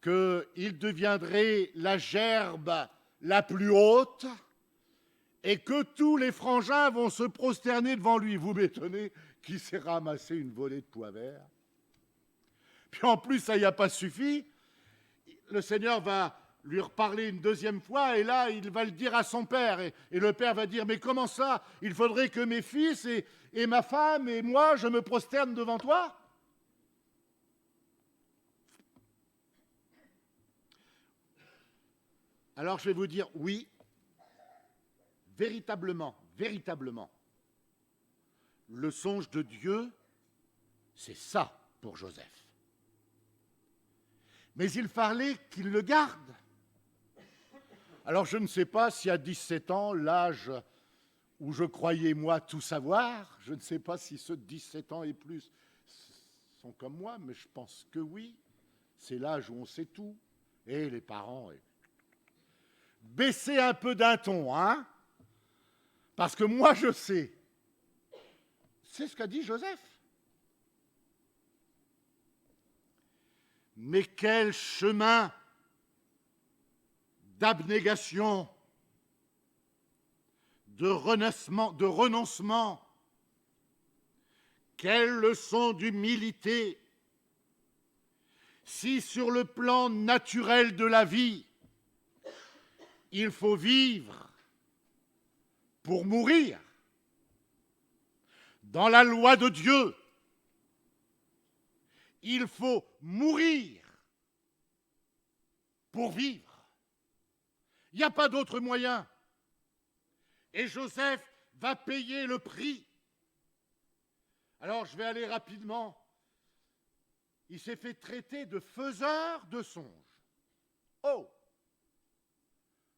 qu'il deviendrait la gerbe la plus haute et que tous les frangins vont se prosterner devant lui. Vous m'étonnez qu'il s'est ramassé une volée de pois verts. Puis en plus, ça n'y a pas suffi. Le Seigneur va lui reparler une 2e fois, et là, il va le dire à son père. Et le père va dire, mais comment ça? Il faudrait que mes fils et ma femme et moi, je me prosterne devant toi? Alors je vais vous dire, oui, véritablement, le songe de Dieu, c'est ça pour Joseph. Mais il fallait qu'il le garde. Alors je ne sais pas si à 17 ans, l'âge où je croyais moi tout savoir, je ne sais pas si ceux de 17 ans et plus sont comme moi, mais je pense que oui. C'est l'âge où on sait tout. Et les parents, baissez un peu d'un ton, hein? Parce que moi je sais. C'est ce qu'a dit Joseph. Mais quel chemin d'abnégation, de renoncement, quelle leçon d'humilité, si sur le plan naturel de la vie, il faut vivre pour mourir. Dans la loi de Dieu, il faut mourir pour vivre. Il n'y a pas d'autre moyen. Et Joseph va payer le prix. Alors je vais aller rapidement. Il s'est fait traiter de faiseur de songes. Oh!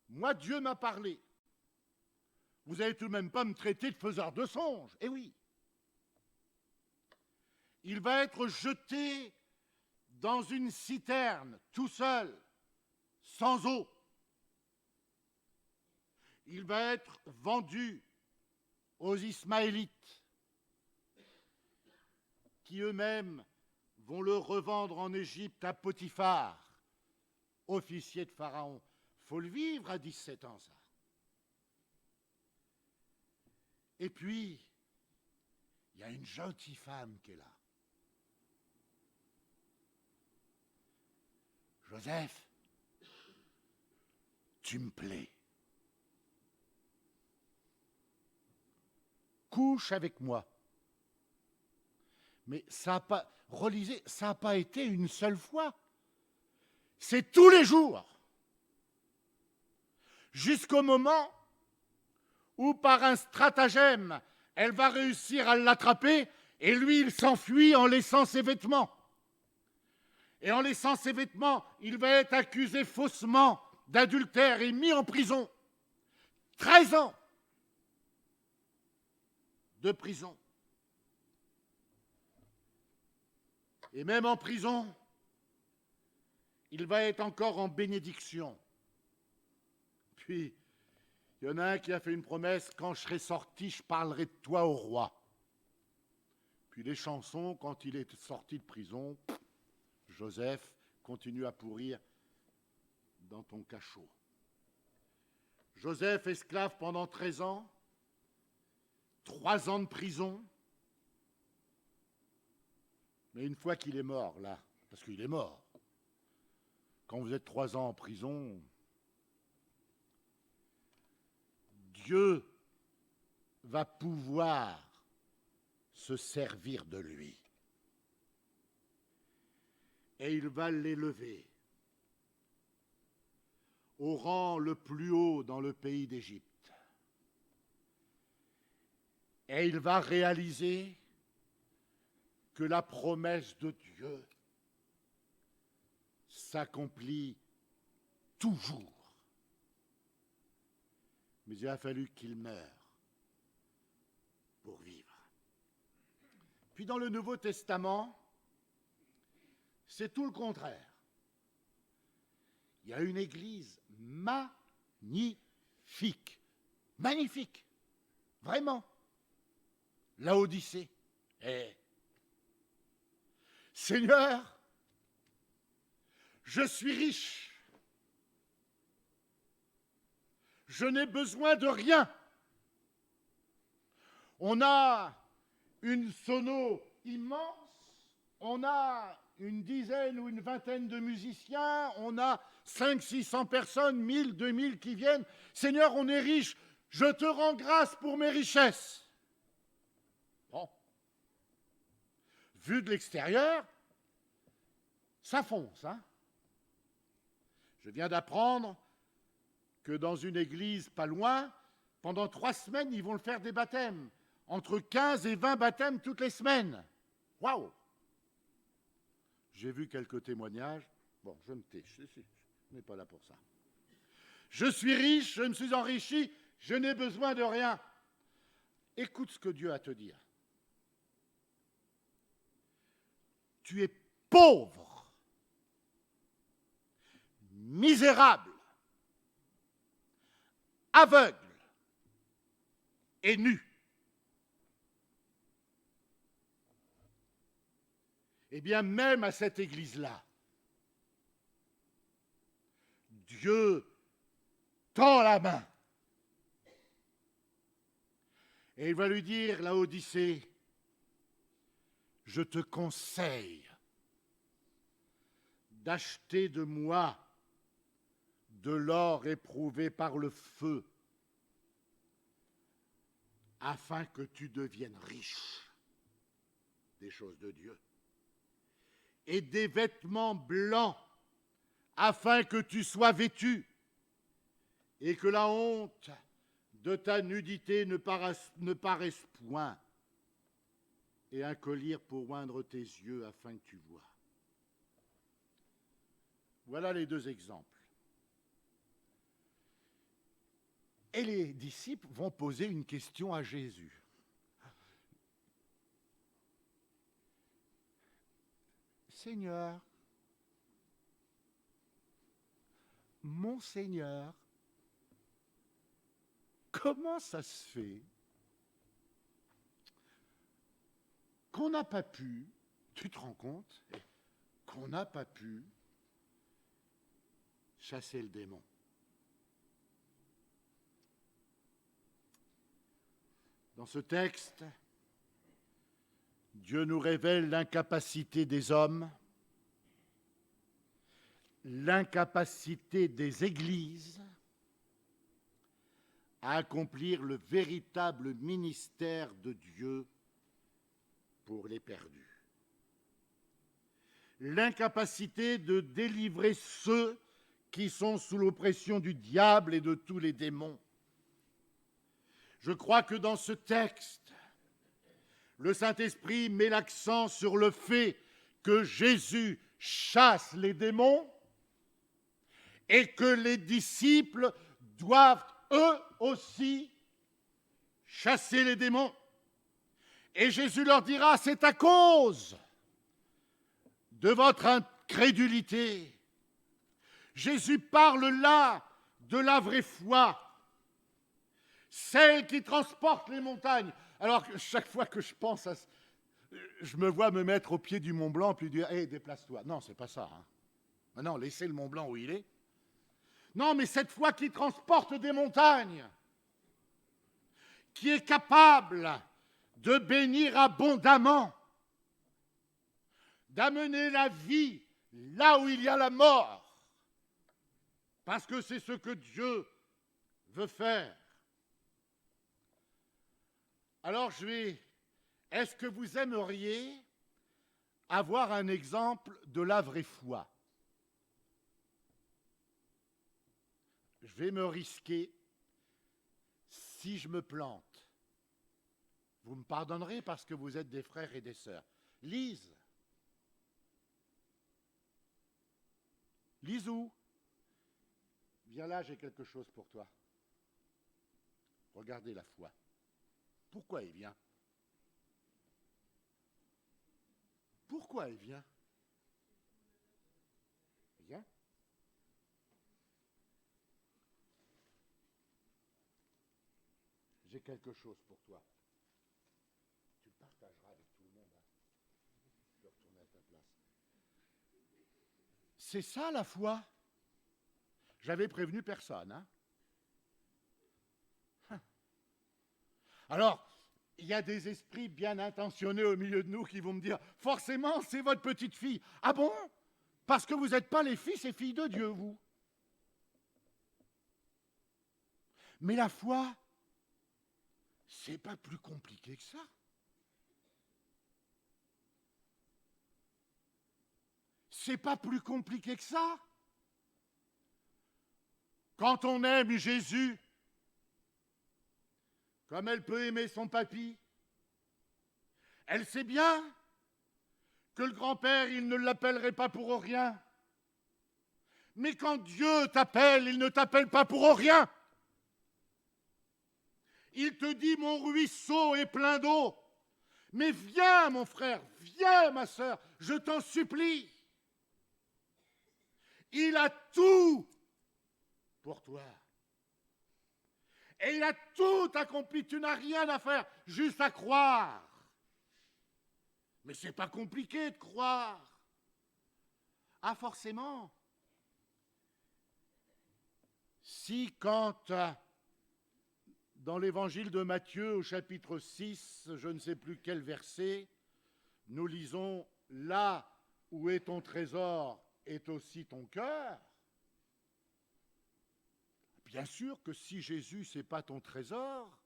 Moi, Dieu m'a parlé. Vous n'allez tout de même pas me traiter de faiseur de songes. Eh oui. Il va être jeté dans une citerne, tout seul, sans eau. Il va être vendu aux Ismaélites, qui eux-mêmes vont le revendre en Égypte à Potiphar, officier de Pharaon. Faut le vivre à 17 ans, ça. Et puis, il y a une gentille femme qui est là. Joseph, tu me plais. Couche avec moi. Mais ça n'a pas, relisez, ça n'a pas été une seule fois. C'est tous les jours. Jusqu'au moment où, par un stratagème, elle va réussir à l'attraper et lui, il s'enfuit en laissant ses vêtements. Et en laissant ses vêtements, il va être accusé faussement d'adultère et mis en prison. 13 ans de prison. Et même en prison, il va être encore en bénédiction. Puis, il y en a un qui a fait une promesse, quand je serai sorti, je parlerai de toi au roi. Puis les chansons, quand il est sorti de prison, Joseph continue à pourrir dans ton cachot. Joseph, esclave pendant 13 ans, 3 ans de prison. Mais une fois qu'il est mort, là, parce qu'il est mort, quand vous êtes 3 ans en prison, Dieu va pouvoir se servir de lui. Et il va l'élever au rang le plus haut dans le pays d'Égypte. Et il va réaliser que la promesse de Dieu s'accomplit toujours. Mais il a fallu qu'il meure pour vivre. Puis dans le Nouveau Testament, c'est tout le contraire. Il y a une église magnifique, magnifique, vraiment. Laodicée. Et Seigneur, je suis riche. Je n'ai besoin de rien. On a une sono immense, on a une dizaine ou une vingtaine de musiciens, on a 500-600 personnes, 1000, 2000 qui viennent. Seigneur, on est riche, je te rends grâce pour mes richesses. Bon. Vu de l'extérieur, ça fonce, hein? Je viens d'apprendre que dans une église pas loin, pendant 3 semaines, ils vont le faire des baptêmes. Entre 15 et 20 baptêmes toutes les semaines. Waouh! J'ai vu quelques témoignages. Bon, je me tais, je n'ai pas là pour ça. Je suis riche, je me suis enrichi, je n'ai besoin de rien. Écoute ce que Dieu a à te dire. Tu es pauvre, misérable, aveugle et nu. Eh bien, même à cette église-là, Dieu tend la main. Et il va lui dire, Laodicée, je te conseille d'acheter de moi de l'or éprouvé par le feu, afin que tu deviennes riche des choses de Dieu, et des vêtements blancs, afin que tu sois vêtu, et que la honte de ta nudité ne paraisse point, et un collier pour oindre tes yeux, afin que tu vois. Voilà les 2 exemples. Et les disciples vont poser une question à Jésus. Seigneur, mon Seigneur, comment ça se fait qu'on n'a pas pu, tu te rends compte, qu'on n'a pas pu chasser le démon? Dans ce texte, Dieu nous révèle l'incapacité des hommes, l'incapacité des églises à accomplir le véritable ministère de Dieu pour les perdus. L'incapacité de délivrer ceux qui sont sous l'oppression du diable et de tous les démons. Je crois que dans ce texte, le Saint-Esprit met l'accent sur le fait que Jésus chasse les démons et que les disciples doivent eux aussi chasser les démons. Et Jésus leur dira, c'est à cause de votre incrédulité. Jésus parle là de la vraie foi, celle qui transporte les montagnes. Alors, chaque fois que je pense à... Je me vois me mettre au pied du Mont Blanc puis dire, hé, déplace-toi. Non, c'est pas ça. Hein. Non, laissez le Mont Blanc où il est. Non, mais cette foi qui transporte des montagnes, qui est capable de bénir abondamment, d'amener la vie là où il y a la mort, parce que c'est ce que Dieu veut faire. Alors est-ce que vous aimeriez avoir un exemple de la vraie foi? Je vais me risquer si je me plante. Vous me pardonnerez parce que vous êtes des frères et des sœurs. Lise. Lisou. Viens là, j'ai quelque chose pour toi. Regardez la foi. Pourquoi elle vient? Pourquoi elle vient? Viens. J'ai quelque chose pour toi. Tu le partageras avec tout le monde. Hein. Je vais retourner à ta place. C'est ça la foi. J'avais prévenu personne. Hein. Alors, il y a des esprits bien intentionnés au milieu de nous qui vont me dire, forcément, c'est votre petite fille. Ah bon? Parce que vous n'êtes pas les fils et filles de Dieu, vous. Mais la foi, c'est pas plus compliqué que ça. C'est pas plus compliqué que ça. Quand on aime Jésus, comme elle peut aimer son papy, elle sait bien que le grand-père, il ne l'appellerait pas pour rien. Mais quand Dieu t'appelle, il ne t'appelle pas pour rien. Il te dit, mon ruisseau est plein d'eau. Mais viens, mon frère, viens, ma sœur, je t'en supplie. Il a tout pour toi. Et il a tout accompli. Tu n'as rien à faire, juste à croire. Mais c'est pas compliqué de croire. Ah, forcément. Si quand, dans l'évangile de Matthieu, au chapitre 6, je ne sais plus quel verset, nous lisons « Là où est ton trésor est aussi ton cœur », bien sûr que si Jésus, ce n'est pas ton trésor,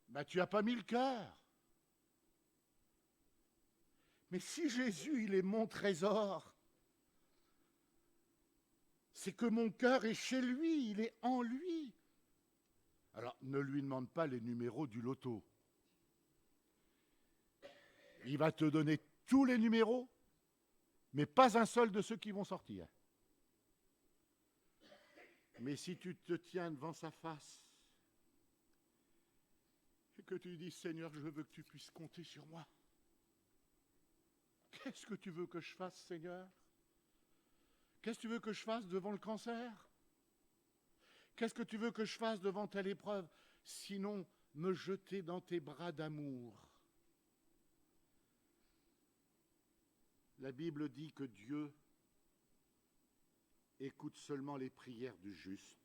ben tu n'as pas mis le cœur. Mais si Jésus, il est mon trésor, c'est que mon cœur est chez lui, il est en lui. Alors, ne lui demande pas les numéros du loto. Il va te donner tous les numéros, mais pas un seul de ceux qui vont sortir. Mais si tu te tiens devant sa face et que tu dis, Seigneur, je veux que tu puisses compter sur moi, Qu'est-ce que tu veux que je fasse, Seigneur? Qu'est-ce que tu veux que je fasse devant le cancer? Qu'est-ce que tu veux que je fasse devant telle épreuve? Sinon, me jeter dans tes bras d'amour. La Bible dit que Dieu écoute seulement les prières du juste.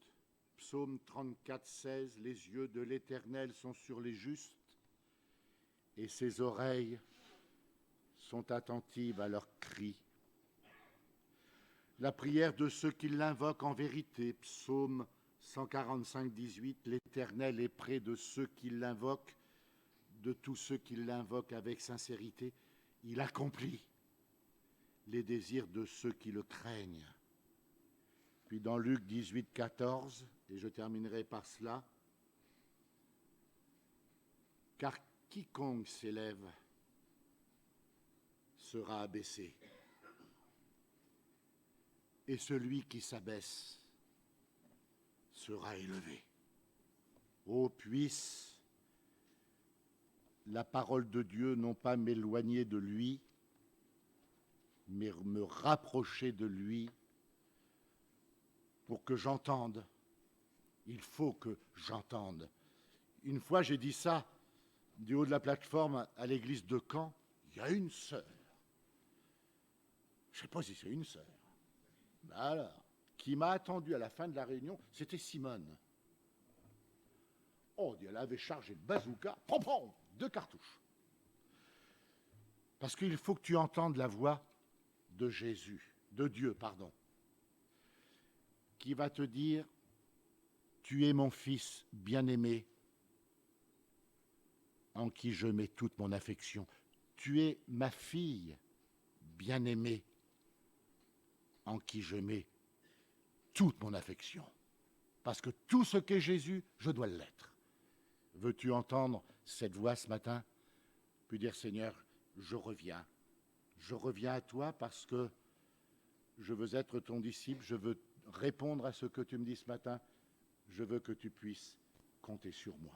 Psaume 34, 16, les yeux de l'Éternel sont sur les justes et ses oreilles sont attentives à leurs cris. La prière de ceux qui l'invoquent en vérité, Psaume 145, 18, l'Éternel est près de ceux qui l'invoquent, de tous ceux qui l'invoquent avec sincérité. Il accomplit les désirs de ceux qui le craignent. Puis dans Luc 18, 14, et je terminerai par cela, car quiconque s'élève sera abaissé, et celui qui s'abaisse sera élevé. Ô puisse la parole de Dieu non pas m'éloigner de lui, mais me rapprocher de lui pour que j'entende. Il faut que j'entende. Une fois, j'ai dit ça du haut de la plateforme à l'église de Caen. Il y a une sœur. Je ne sais pas si c'est une sœur. Alors, qui m'a attendu à la fin de la réunion, c'était Simone. Oh, elle avait chargé de bazooka, 2 cartouches. Parce qu'il faut que tu entendes la voix de Jésus, de Dieu, pardon, qui va te dire, tu es mon fils bien-aimé, en qui je mets toute mon affection. Tu es ma fille bien-aimée, en qui je mets toute mon affection. Parce que tout ce qu'est Jésus, je dois l'être. Veux-tu entendre cette voix ce matin? Puis dire, Seigneur, je reviens à toi parce que je veux être ton disciple, je veux répondre à ce que tu me dis ce matin, je veux que tu puisses compter sur moi.